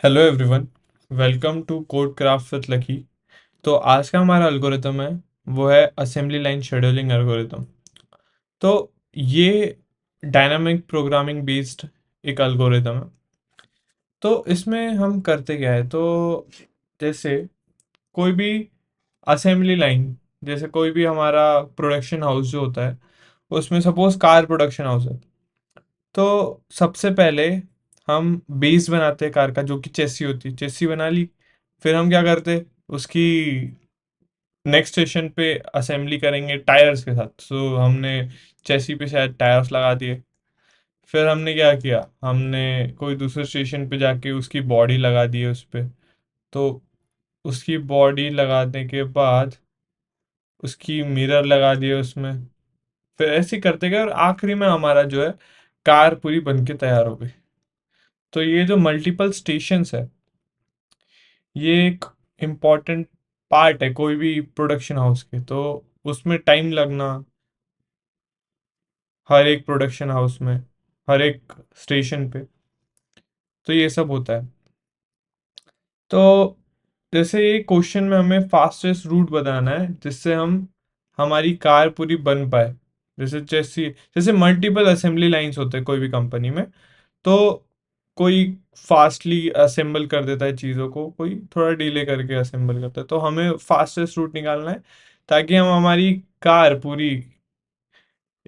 Hello everyone, welcome to code craft with Lucky. तो आज का हमारा एल्गोरिथम है वो है असेंबली लाइन शेड्यूलिंग एल्गोरिथम। तो ये डायनामिक प्रोग्रामिंग बेस्ड एक एल्गोरिथम है। तो इसमें हम करते क्या है, तो जैसे कोई भी असेंबली लाइन, जैसे कोई भी हमारा प्रोडक्शन हाउस जो होता है, उसमें सपोज कार प्रोडक्शन हाउस है। तो सबसे पहले हम बेस बनाते हैं कार का, जो कि चेसी होती है। चेसी बना ली, फिर हम क्या करते, उसकी नेक्स्ट स्टेशन पे असेंबली करेंगे टायर्स के साथ। सो हमने चेसी पे शायद टायर्स लगा दिए। फिर हमने क्या किया, हमने कोई दूसरे स्टेशन पे जाके उसकी बॉडी लगा दी है उस पे। तो उसकी बॉडी लगाने के बाद उसकी मिरर लगा दिए उसमें। फिर ऐसे ही करते गए और आखिरी में हमारा जो है कार पूरी बन के तैयार हो गई। तो ये जो मल्टीपल स्टेशंस है, ये एक इम्पॉर्टेंट पार्ट है कोई भी प्रोडक्शन हाउस के। तो उसमें टाइम लगना, हर एक प्रोडक्शन हाउस में, हर एक स्टेशन पे, तो ये सब होता है। तो जैसे ये क्वेश्चन में हमें फास्टेस्ट रूट बताना है जिससे हम हमारी कार पूरी बन पाए। जैसे जैसे मल्टीपल असेंबली लाइंस होते हैं कोई भी कंपनी में। तो कोई फास्टली असेंबल कर देता है चीज़ों को, कोई थोड़ा डिले करके असेंबल करता है। तो हमें फास्टेस्ट रूट निकालना है ताकि हम हमारी कार पूरी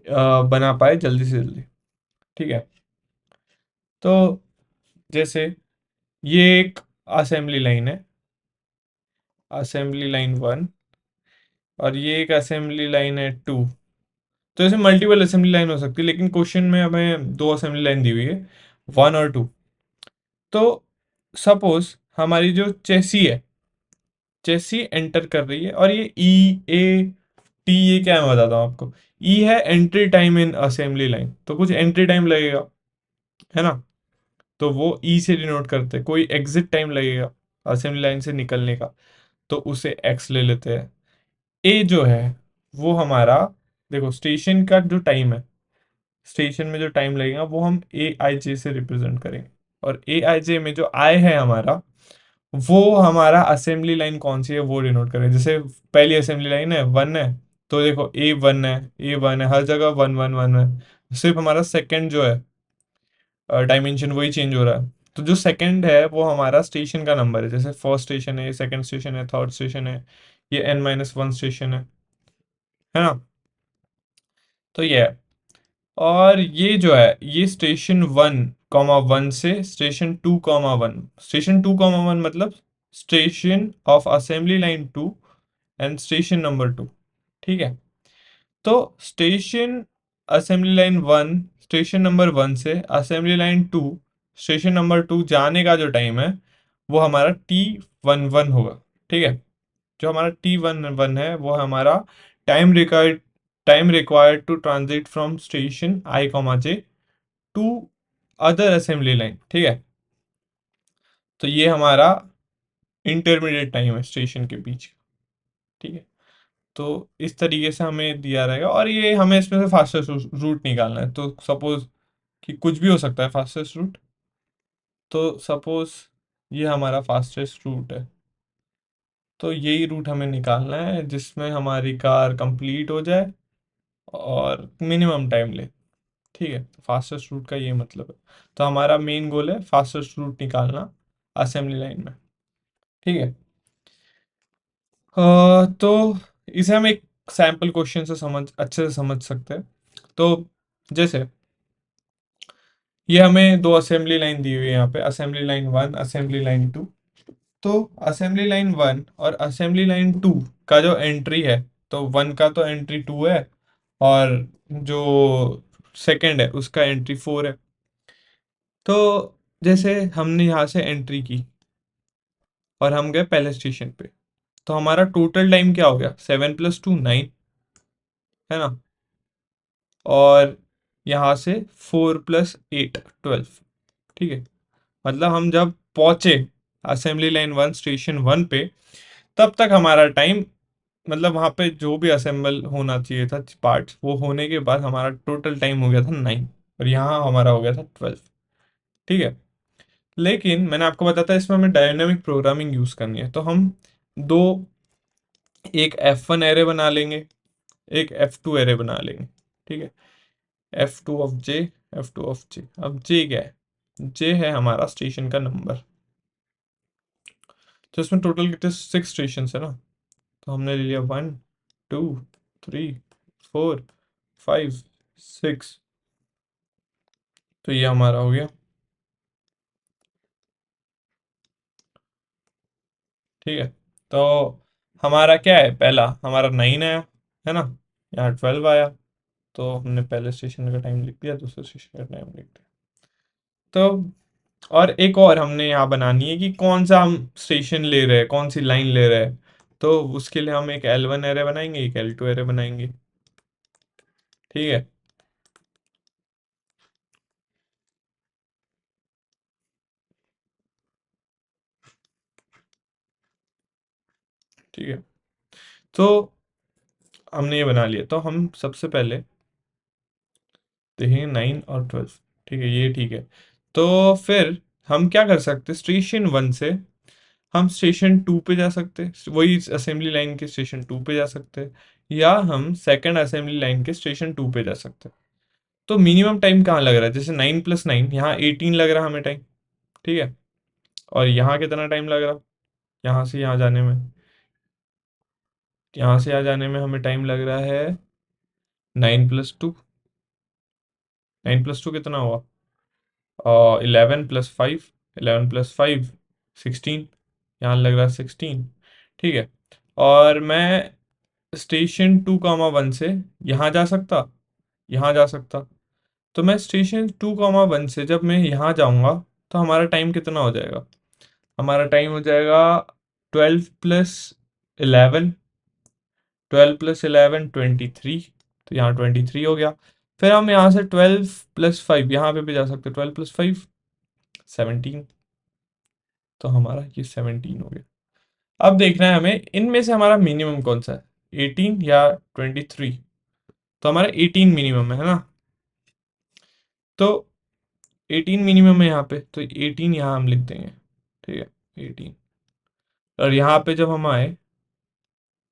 बना पाए जल्दी से जल्दी। ठीक है। तो जैसे ये एक असेंबली लाइन है, असेंबली लाइन वन, और ये एक असेंबली लाइन है टू। तो ऐसे मल्टीपल असेंबली लाइन हो सकती है, लेकिन क्वेश्चन में हमें दो असेंबली लाइन दी हुई है, वन और टू। तो सपोज हमारी जो चेसी है, चेसी एंटर कर रही है, और ये ई ए टी, ये क्या है मैं बताता हूँ आपको। ई है entry time in assembly line, तो कुछ एंट्री टाइम लगेगा, है ना। तो वो ई से डिनोट करते हैं। कोई एग्जिट टाइम लगेगा असेंबली लाइन से निकलने का, तो उसे एक्स ले लेते हैं। ए जो है वो हमारा, देखो स्टेशन का जो टाइम है, स्टेशन में जो टाइम लगेगा वो हम ए आई जे से रिप्रेजेंट करेंगे। और ए आई जे में जो आई है हमारा, वो हमारा असेंबली लाइन कौन सी है वो डिनोट करें। जैसे पहली असेंबली लाइन है वन है, तो देखो ए वन है, ए वन है, हर जगह वन वन वन है। सिर्फ हमारा सेकंड जो है डायमेंशन वही चेंज हो रहा है। तो जो सेकंड है वो हमारा स्टेशन का नंबर है। जैसे फर्स्ट स्टेशन है, सेकंड स्टेशन है, थर्ड स्टेशन है, ये एन माइनस वन स्टेशन है ना। तो ये है। और ये जो है ये स्टेशन वन कॉमा वन से station two comma one, station two comma one मतलब station of assembly line two and station number two. ठीक है। तो station assembly line one, station number one से assembly line two, station number two जाने का जो time है वो हमारा टी वन वन होगा। ठीक है। जो हमारा टी वन वन है वो हमारा time required, time required to transit from station i comma j to other assembly line. ठीक है। तो ये हमारा इंटरमीडिएट टाइम है स्टेशन के बीच का। ठीक है। तो इस तरीके से हमें दिया रहेगा, और ये हमें इसमें से फास्टेस्ट रूट निकालना है। तो सपोज कि कुछ भी हो सकता है फास्टेस्ट रूट। तो सपोज ये हमारा फास्टेस्ट रूट है, तो यही रूट हमें निकालना है जिसमें हमारी कार कंप्लीट हो जाए और मिनिमम टाइम ले। ठीक है। तो फास्टेस्ट रूट का ये मतलब है। तो हमारा मेन गोल है फास्टेस्ट रूट निकालना असेंबली लाइन में। ठीक है। तो इसे हम एक सैम्पल क्वेश्चन से समझ अच्छे से समझ सकते हैं। तो जैसे ये हमें दो असेंबली लाइन दी हुई है यहाँ पे, assembly line one, assembly line two. तो असेंबली लाइन वन और असेंबली लाइन टू का जो एंट्री है, तो वन का तो एंट्री टू है, और जो सेकंड है उसका एंट्री फोर है। तो जैसे हमने यहाँ से एंट्री की और हम गए पहले स्टेशन पे, तो हमारा टोटल टाइम क्या हो गया, सेवन प्लस टू नाइन, है ना। और यहाँ से फोर प्लस एट ट्वेल्व। ठीक है। मतलब हम जब पहुंचे assembly line one station one पे, तब तक हमारा टाइम, मतलब वहाँ पे जो भी असेंबल होना चाहिए था पार्ट्स, वो होने के बाद हमारा टोटल टाइम हो गया था नाइन, और यहाँ हमारा हो गया था ट्वेल्व। ठीक है। लेकिन मैंने आपको बताया था इसमें हमें डायनामिक प्रोग्रामिंग यूज करनी है, तो हम दो, एक F1 एरे बना लेंगे, एक F2 एरे बना लेंगे। ठीक है, F2 of J, F2 of जे। अब जे क्या है? जे है हमारा स्टेशन का नंबर। तो इसमें टोटल कितने, 6 स्टेशन है ना, तो हमने ले लिया 1 2 3 4 5 6। तो ये हमारा हो गया। ठीक है, तो हमारा क्या है, पहला हमारा 9 आया, है ना, यहाँ 12 आया, तो हमने पहले स्टेशन का टाइम लिख दिया, दूसरे स्टेशन का टाइम लिख दिया। तो और एक और हमने यहाँ बनानी है कि कौन सा हम स्टेशन ले रहे हैं, कौन सी लाइन ले रहे हैं। तो उसके लिए हम एक L1 एरे बनाएंगे, एक L2 एरे बनाएंगे। ठीक है, ठीक है, तो हमने ये बना लिया, तो हम सबसे पहले देखेंगे 9 और 12। ठीक है, ये ठीक है। तो फिर हम क्या कर सकते, स्टेशन 1 से हम स्टेशन 2 पे जा सकते हैं, वही असेंबली लाइन के स्टेशन 2 पे जा सकते हैं, या हम सेकंड असेंबली लाइन के स्टेशन 2 पे जा सकते हैं। तो मिनिमम टाइम कहाँ लग रहा है, जैसे 9 + 9 यहाँ 18 लग रहा है हमें टाइम। ठीक है, और यहाँ कितना टाइम लग रहा, यहाँ से यहाँ जाने में, यहाँ से यहाँ जाने में हमें टाइम लग रहा है 9 + 2। 9 + 2 कितना हुआ, 11 + 5, 11 + 5 16, यहाँ लग रहा है 16। ठीक है, और मैं स्टेशन 2, 1 से यहाँ जा सकता, यहाँ जा सकता। तो मैं स्टेशन 2, 1 से जब मैं यहाँ जाऊँगा, तो हमारा टाइम कितना हो जाएगा, हमारा टाइम हो जाएगा 12 + 11, 12 + 11 23। तो यहाँ 23 हो गया। फिर हम यहाँ से 12 + 5 यहाँ पे भी जा सकते, 12 + 5 17। तो हमारा ये 17 हो गया। अब देखना है हमें इनमें से हमारा मिनिमम कौन सा है, 18 या 23। तो हमारा 18 मिनिमम है ना, तो 18 मिनिमम है यहाँ पे, तो 18 यहाँ हम लिख देंगे। ठीक है, 18। और यहाँ पे जब हम आए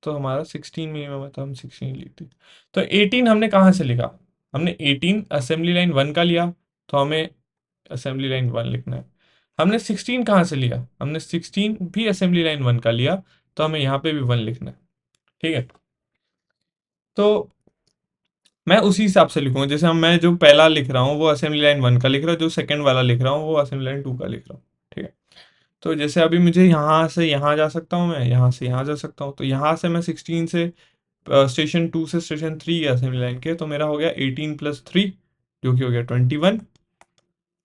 तो हमारा 16 मिनिमम है, तो हम 16 लिख दें। तो 18 हमने कहाँ से लिखा, हमने 18 असेंबली लाइन 1 का लिया, तो हमें असेंबली लाइन 1 लिखना है। हमने 16 कहाँ से लिया, हमने 16 भी असेंबली लाइन 1 का लिया, तो हमें यहाँ पे भी 1 लिखना है। ठीक है, तो मैं उसी हिसाब से लिखूंगा, जैसे हम, मैं जो पहला लिख रहा हूँ वो असेंबली लाइन 1 का लिख रहा हूँ, जो सेकंड वाला लिख रहा हूँ वो असेंबली लाइन 2 का लिख रहा हूँ। ठीक है, तो जैसे अभी मुझे यहाँ से यहाँ जा सकता हूँ, मैं यहाँ से यहाँ जा सकता हूँ, तो यहाँ से मैं 16 से स्टेशन 2 से स्टेशन 3 असेंबली लाइन के, तो मेरा हो गया 18 + 3, जो कि हो गया 21।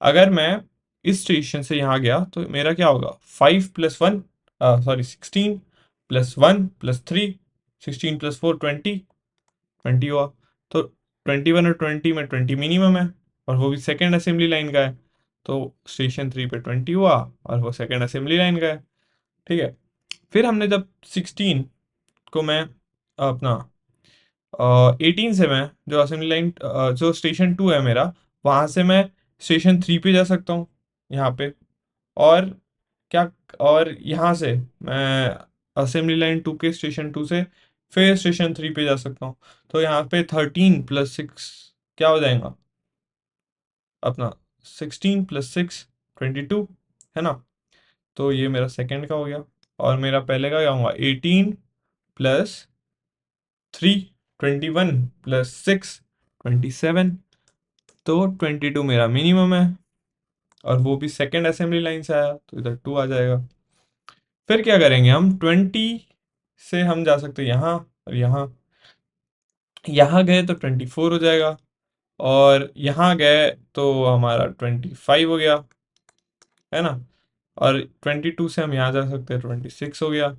अगर मैं इस स्टेशन से यहाँ गया तो मेरा क्या होगा, 5 + 1, सॉरी 16 + 1 + 3, 16 + 4 20, 20 हुआ। तो 21 और 20 में 20 मिनिमम है, और वो भी सेकेंड असेंबली लाइन का है, तो स्टेशन 3 पे 20 हुआ, और वो सेकेंड असेंबली लाइन का है। ठीक है, फिर हमने जब 16 को मैं अपना 18 से मैं जो असेंबली लाइन जो स्टेशन 2 है मेरा, वहाँ से मैं स्टेशन 3 पे जा सकता हूँ, यहाँ पे। और क्या, और यहाँ से मैं असेंबली लाइन 2 के स्टेशन 2 से फिर स्टेशन 3 पे जा सकता हूँ। तो यहाँ पे 13 + 6 क्या हो जाएगा अपना, 16 + 6 22, है ना। तो ये मेरा सेकंड का हो गया, और मेरा पहले का क्या होगा, 18 + 3 21 + 6 27। तो 22 मेरा मिनिमम है, और वो भी सेकंड असेंबली लाइन से आया, तो इधर 2 आ जाएगा। फिर क्या करेंगे हम, 20 से हम जा सकते हैं यहाँ, और यहाँ, यहाँ गए तो 24 हो जाएगा, और यहाँ गए तो हमारा 25 हो गया, है ना। और 22 से हम यहाँ जा सकते हैं, 26 हो गया,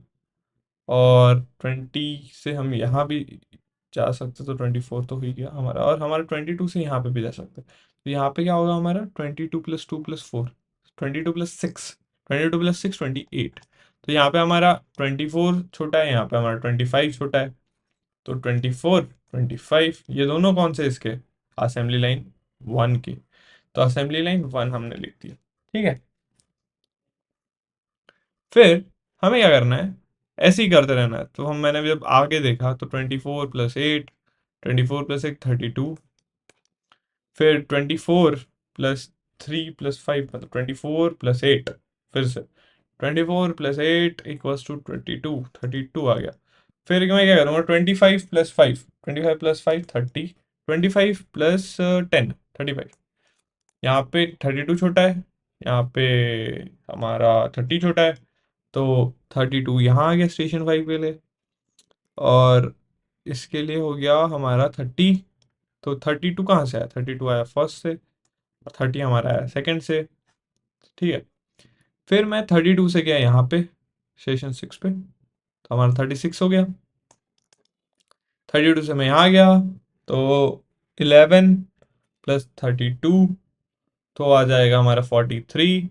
और 20 से हम यहाँ भी जा सकते, तो 24 तो हो ही गया हमारा, और हमारा 22 से यहाँ पे भी जा सकते हैं। तो यहाँ पे क्या होगा हमारा, 22 + 2 + 4, 22 + 6, 22 + 6 28। तो यहाँ पे हमारा 24 छोटा है, यहाँ पे हमारा 25 छोटा है। तो 24 25 ये दोनों कौन से इसके, असेंबली लाइन 1 के। तो असेंबली लाइन 1 हमने लिख दिया। ठीक है, फिर हमें क्या करना है, ऐसे ही करते रहना है। तो हम मैंने जब आगे देखा तो 24 + 8, 24 + 1 32, फिर 24 + 3 + 5 मतलब 24 + 8, फिर से 24 + 8 = 22, 32 आ गया। फिर मैं क्या करूँगा, 25 + 5, 25 + 5 30, 25 + 10 35। यहाँ पे 32 छोटा है, यहाँ पे हमारा 30 छोटा है, तो 32 यहाँ आ गया स्टेशन 5 के लिए, और इसके लिए हो गया हमारा 30। तो 32 कहाँ से आया, 32 आया फर्स्ट से, और 30 हमारा आया सेकंड से। ठीक है, फिर मैं 32 से गया यहाँ पे स्टेशन 6 पे, तो हमारा 36 हो गया। 32 से मैं यहाँ गया, तो 11 + 32, तो आ जाएगा हमारा 43।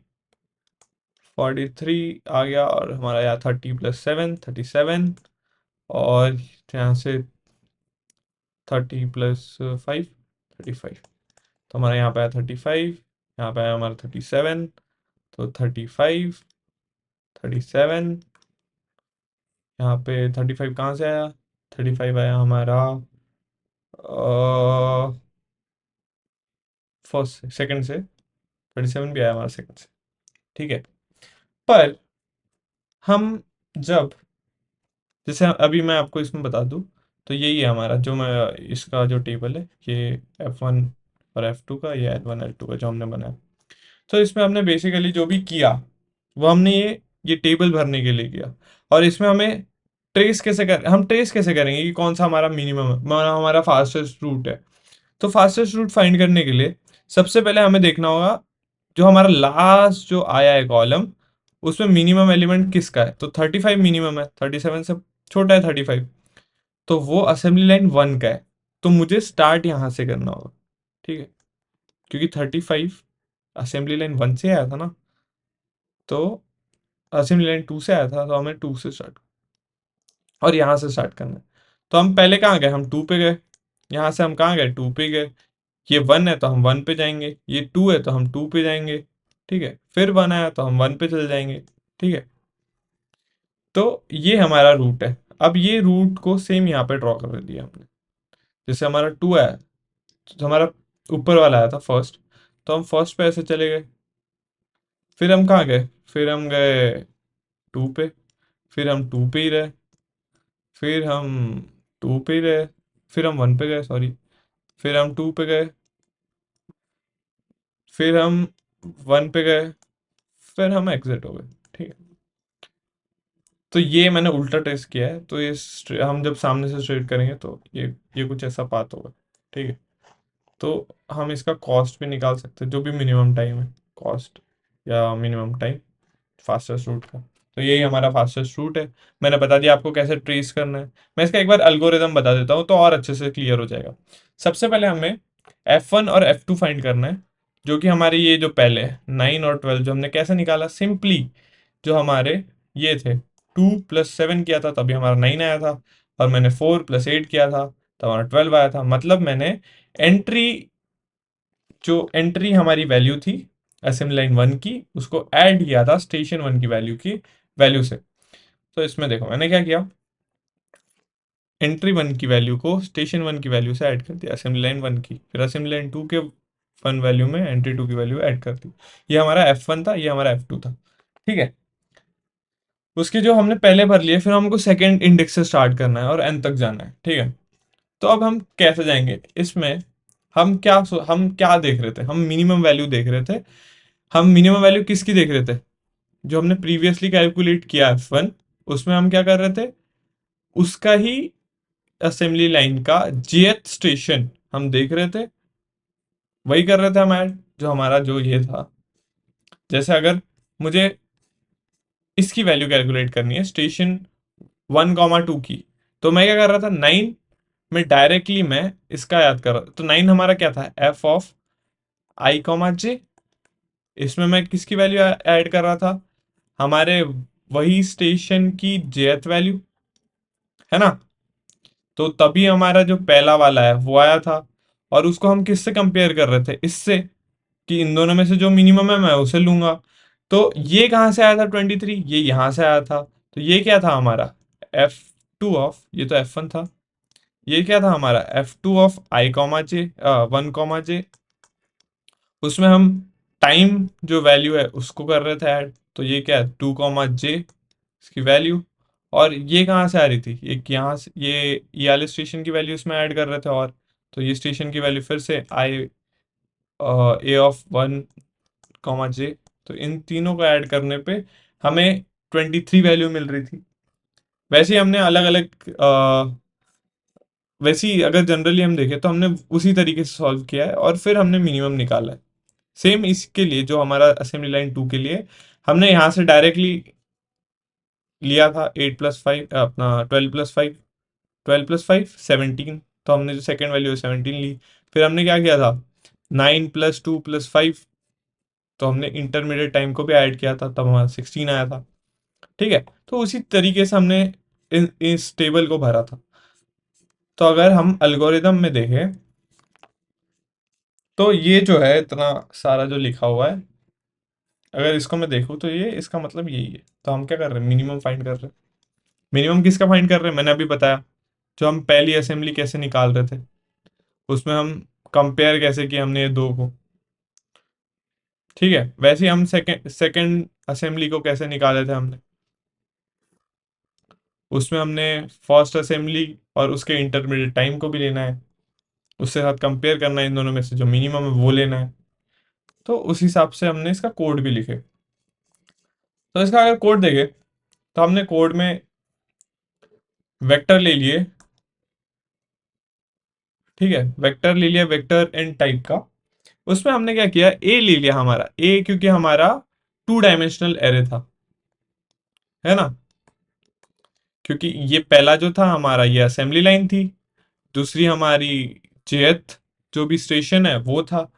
43 आ गया, और हमारा यहाँ 30 + 7 37, और यहाँ से 30 + 5 35। तो हमारा यहाँ पे आया 35, यहाँ पे आया हमारा 37, तो 35 37, यहाँ पे 35 कहाँ से आया, 35 आया हमारा फर्स्ट से, सेकंड से, 37 भी आया हमारा सेकंड से। ठीक है, पर हम जब, जैसे अभी मैं आपको इसमें बता दूं, तो यही है हमारा जो मैं इसका जो टेबल है, ये F1 और F2 का, ये L1 L2 का जो हमने बनाया। तो इसमें हमने बेसिकली जो भी किया, वो हमने ये टेबल भरने के लिए किया। और इसमें हमें हम ट्रेस कैसे करेंगे कि कौन सा हमारा मिनिमम है, हमारा फास्टेस्ट रूट है। तो फास्टेस्ट रूट फाइंड करने के लिए सबसे पहले हमें देखना होगा, जो हमारा लास्ट जो आया है कॉलम, उसमें मिनिमम एलिमेंट किसका है। तो 35 मिनिमम है, 37 से छोटा है 35, तो वो असेंबली लाइन 1 का है। तो मुझे स्टार्ट यहाँ से करना होगा, ठीक है, क्योंकि 35 असेंबली लाइन 1 से आया था ना, तो असेंबली लाइन 2 से आया था, तो हमें 2 से स्टार्ट और यहाँ से स्टार्ट करना है। तो हम पहले कहाँ गए, हम 2 पे गए, यहाँ से हम कहाँ गए, 2 पे गए। ये 1 है तो हम 1 पे जाएंगे, ये 2 है तो हम 2 पे जाएंगे, ठीक है, फिर 1 आया तो हम 1 पे चले जाएंगे। ठीक है, तो ये हमारा रूट है। अब ये रूट को सेम यहाँ पे ड्रॉ कर दिया हमने। जैसे हमारा 2 आया, तो हमारा ऊपर वाला आया था फर्स्ट, तो हम फर्स्ट पे ऐसे चले गए, फिर हम कहाँ गए, फिर हम गए 2 पे, फिर हम 2 पे ही रहे, फिर हम 2 पे ही रहे, फिर हम 1 पे गए, सॉरी, फिर हम 2 पे गए, फिर हम 1 पे गए, फिर हम एग्जिट हो गए। ठीक है, तो ये मैंने उल्टा टेस्ट किया है, तो हम जब सामने से स्ट्रेट करेंगे तो ये कुछ ऐसा पाथ होगा। ठीक है, तो हम इसका कॉस्ट भी निकाल सकते हैं, जो भी मिनिमम टाइम है, कॉस्ट या मिनिमम टाइम फास्टेस्ट रूट का। तो यही हमारा फास्टेस्ट रूट है। मैंने बता दिया आपको कैसे ट्रेस करना है। मैं इसका एक बार एल्गोरिदम बता देता हूँ तो और अच्छे से क्लियर हो जाएगा। सबसे पहले हमें F1 और F2 फाइंड करना है, जो कि हमारे ये जो पहले है 9 और 12, जो हमने कैसे निकाला, सिंपली जो हमारे ये थे, 2 + 7 किया था तभी हमारा 9 आया था, और मैंने 4 + 8 किया था तब हमारा 12 आया था। मतलब मैंने एंट्री जो एंट्री हमारी वैल्यू थी असेंबली लाइन 1 की, उसको ऐड किया था स्टेशन 1 की वैल्यू वैल्यू से। तो इसमें देखो मैंने क्या किया, एंट्री 1 की वैल्यू को स्टेशन 1 की वैल्यू से ऐड कर दिया, असेंबली लाइन 1 की, फिर असेंबली लाइन 2 के 1 वैल्यू में एंट्री 2 की वैल्यू ऐड कर दी। ये हमारा F1 था, ये हमारा F2 था। ठीक है, उसके जो हमने पहले भर लिए, फिर हमको सेकंड इंडेक्स से स्टार्ट करना है और एन तक जाना है। ठीक है, तो अब हम कैसे जाएंगे इसमें, हम क्या देख रहे थे, हम मिनिमम वैल्यू देख रहे थे। हम मिनिमम वैल्यू किसकी देख रहे थे, जो हमने प्रीवियसली कैलकुलेट किया F1, उसमें हम क्या कर रहे थे, उसका ही असेंबली लाइन का jth स्टेशन हम देख रहे थे, वही कर रहे थे हम ऐड, जो हमारा जो ये था। जैसे अगर मुझे इसकी वैल्यू कैलकुलेट करनी है स्टेशन 1, 2 की, तो मैं क्या कर रहा था, 9 में डायरेक्टली मैं इसका याद कर रहा था। तो 9 हमारा क्या था, f(i, j), इसमें मैं किसकी वैल्यू ऐड कर रहा था, हमारे वही स्टेशन की jth वैल्यू, है ना। तो तभी हमारा जो पहला वाला है वो आया था, और उसको हम किससे कंपेयर कर रहे थे, इससे, कि इन दोनों में से जो मिनिमम है मैं उसे लूंगा। तो ये कहाँ से आया था 23, ये यहाँ से आया था। तो ये क्या था हमारा, F2 ऑफ, ये तो F1 था, ये क्या था हमारा F2 of I comma J, 1 comma J. उसमें हम टाइम जो वैल्यू है उसको कर रहे थे ऐड, तो ये क्या है 2 कॉमा जे इसकी वैल्यू। और ये कहाँ से आ रही थी, ये यहाँ से, ये वाले स्टेशन की वैल्यू इसमें ऐड कर रहे थे। और तो ये स्टेशन की वैल्यू फिर से आई ए ऑफ 1 कॉमा जे। तो इन तीनों को ऐड करने पे हमें 23 वैल्यू मिल रही थी। वैसे ही हमने अलग अलग, वैसे ही अगर जनरली हम देखें तो हमने उसी तरीके से सॉल्व किया है और फिर हमने मिनिमम निकाला है। सेम इसके लिए जो हमारा असेंबली लाइन 2 के लिए, हमने यहाँ से डायरेक्टली लिया था 8 + 5, अपना 12 + 5, 12 + 5 17। तो हमने जो सेकेंड वैल्यू है 17 ली। फिर हमने क्या किया था, 9 + 2 + 5, तो हमने इंटरमीडिएट टाइम को भी ऐड किया था, तब हमारा 16 आया था। ठीक है, तो उसी तरीके से हमने इस टेबल को भरा था। तो अगर हम अल्गोरिदम में देखें तो ये जो है इतना सारा जो लिखा हुआ है, अगर इसको मैं देखूँ तो ये इसका मतलब यही है। तो हम क्या कर रहे हैं, मिनिमम फाइंड कर रहे हैं। मिनिमम किसका फाइंड कर रहे हैं, मैंने अभी बताया, जो हम पहली असेंबली कैसे निकाल रहे थे, उसमें हम कंपेयर कैसे किया हमने ये दो को। ठीक है, वैसे ही हम सेकंड सेकंड असेंबली को कैसे निकाले थे हमने, उसमें हमने फर्स्ट असेंबली और उसके इंटरमीडिएट टाइम को भी लेना है, उसके साथ कंपेयर करना है, इन दोनों में से जो मिनिमम है वो लेना है। तो उस हिसाब से हमने इसका कोड भी लिखे। तो इसका अगर कोड देखे तो हमने कोड में वेक्टर ले लिए। ठीक है, वेक्टर ले लिया, वेक्टर एन टाइप का। उसमें हमने क्या किया, ए ले लिया हमारा ए, क्योंकि हमारा 2 डायमेंशनल एरे था, है ना। क्योंकि ये पहला जो था हमारा ये असेंबली लाइन थी, दूसरी हमारी जेथ जो भी स्टेशन है वो था।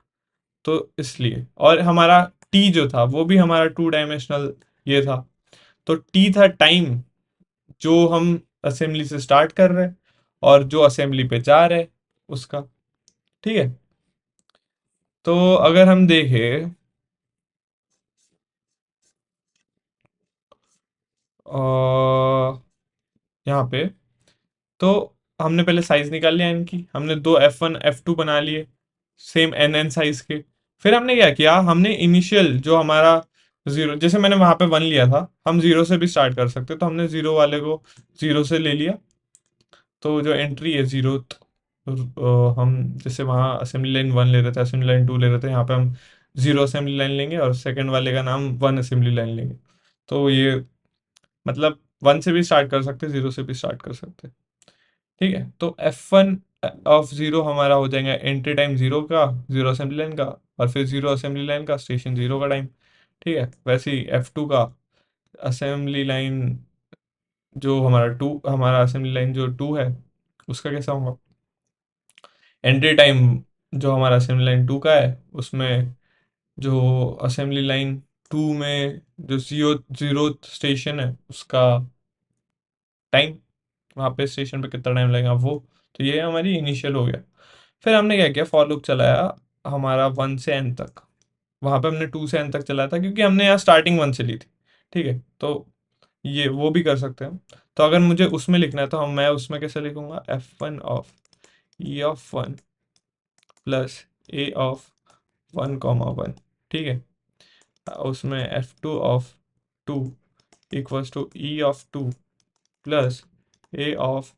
तो इसलिए, और हमारा टी जो था वो भी हमारा 2 डायमेंशनल ये था। तो टी था टाइम जो हम असेंबली से स्टार्ट कर रहे हैं और जो असेंबली पे जा रहे हैं उसका। ठीक है, तो अगर हम देखें यहाँ पे, तो हमने पहले साइज निकाल लिया इनकी, हमने दो F1 F2 बना लिए सेम एन एन साइज के। फिर हमने क्या किया, हमने इनिशियल जो हमारा जीरो, जैसे मैंने वहां पे 1 लिया था, हम जीरो से भी स्टार्ट कर सकते, तो हमने जीरो वाले को जीरो से ले लिया। तो जो एंट्री है जीरो, हम जैसे वहाँ असेंबली लाइन 1 ले रहे थे, असेंबली लाइन 2 ले रहे थे, यहाँ पे हम जीरो असेंबली लाइन लेंगे और सेकंड वाले का नाम 1 असेंबली लाइन लेंगे। तो ये मतलब 1 से भी स्टार्ट कर सकते, जीरो से भी स्टार्ट कर सकते। ठीक है, तो F1 ऑफ जीरो हमारा हो जाएगा एंट्री टाइम जीरो का, जीरो असेंबली लाइन का, और फिर जीरो असेंबली लाइन का स्टेशन जीरो का टाइम। ठीक है, वैसे ही F2 का असेंबली लाइन, जो हमारा टू, हमारा असेंबली लाइन जो 2 है उसका कैसा होगा, एंट्री टाइम जो हमारा असेंबली लाइन 2 का है उसमें, जो असेंबली लाइन 2 में जो जीरो जीरो स्टेशन है उसका टाइम, वहाँ पे स्टेशन पे कितना टाइम लगेगा वो। तो ये हमारी इनिशियल हो गया। फिर हमने क्या किया, फॉर लूप चलाया हमारा 1 से n तक। वहाँ पे हमने 2 से n तक चलाया था क्योंकि हमने यहाँ स्टार्टिंग 1 से ली थी। ठीक है, तो ये वो भी कर सकते हैं। तो अगर मुझे उसमें लिखना है तो हम मैं उसमें कैसे लिखूंगा, F1 of E of 1 plus A of 1 comma 1। ठीक है, उसमें F2 of 2 equals to E of 2 plus A of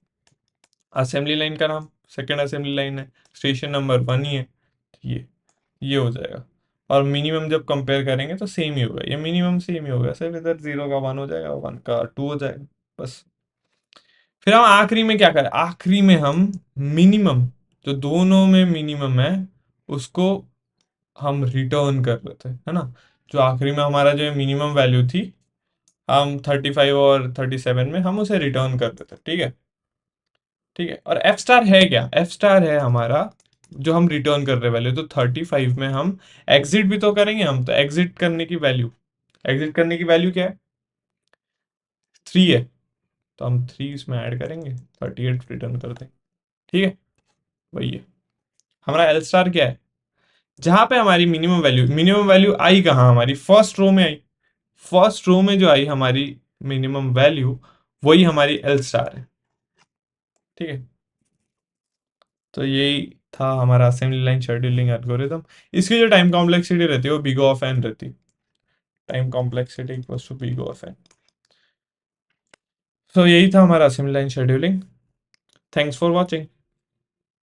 assembly line का नाम, सेकेंड असेंबली लाइन है, स्टेशन नंबर 1 ही है, तो ये हो जाएगा। और मिनिमम जब कंपेयर करेंगे तो सेम ही होगा, ये मिनिमम सेम ही होगा, सिर्फ इधर जीरो का 1 हो जाएगा, 1 का 2 हो जाएगा, बस। फिर हम आखिरी में क्या करें, आखिरी में हम मिनिमम, जो दोनों में मिनिमम है उसको हम रिटर्न कर रहे थे, है ना। जो आखिरी में हमारा जो मिनिमम वैल्यू थी, हम 35 और 37 में हम उसे रिटर्न कर देते, ठीक है। ठीक है, और एफ स्टार है क्या, एफ स्टार है हमारा जो हम रिटर्न कर रहे वैल्यू। तो 35 में हम एग्जिट भी तो करेंगे, हम तो एग्जिट करने की वैल्यू, एग्जिट करने की वैल्यू क्या है, 3 है। तो हम 3 इसमें ऐड करेंगे, 38 रिटर्न कर देंगे। ठीक है, वही है हमारा एल स्टार क्या है, जहां पे हमारी मिनिमम वैल्यू आई कहाँ, हमारी फर्स्ट रो में आई। फर्स्ट रो में जो आई हमारी मिनिमम वैल्यू, वही हमारी एल स्टार है। ठीक है, तो यही था हमारा असेंबली लाइन शेड्यूलिंग एल्गोरिथम। इसकी जो टाइम कॉम्प्लेक्सिटी रहती है वो बिग ऑफ एन रहती है। Time complexity equals to big of n. तो यही था हमारा assembly line scheduling. Thanks for watching.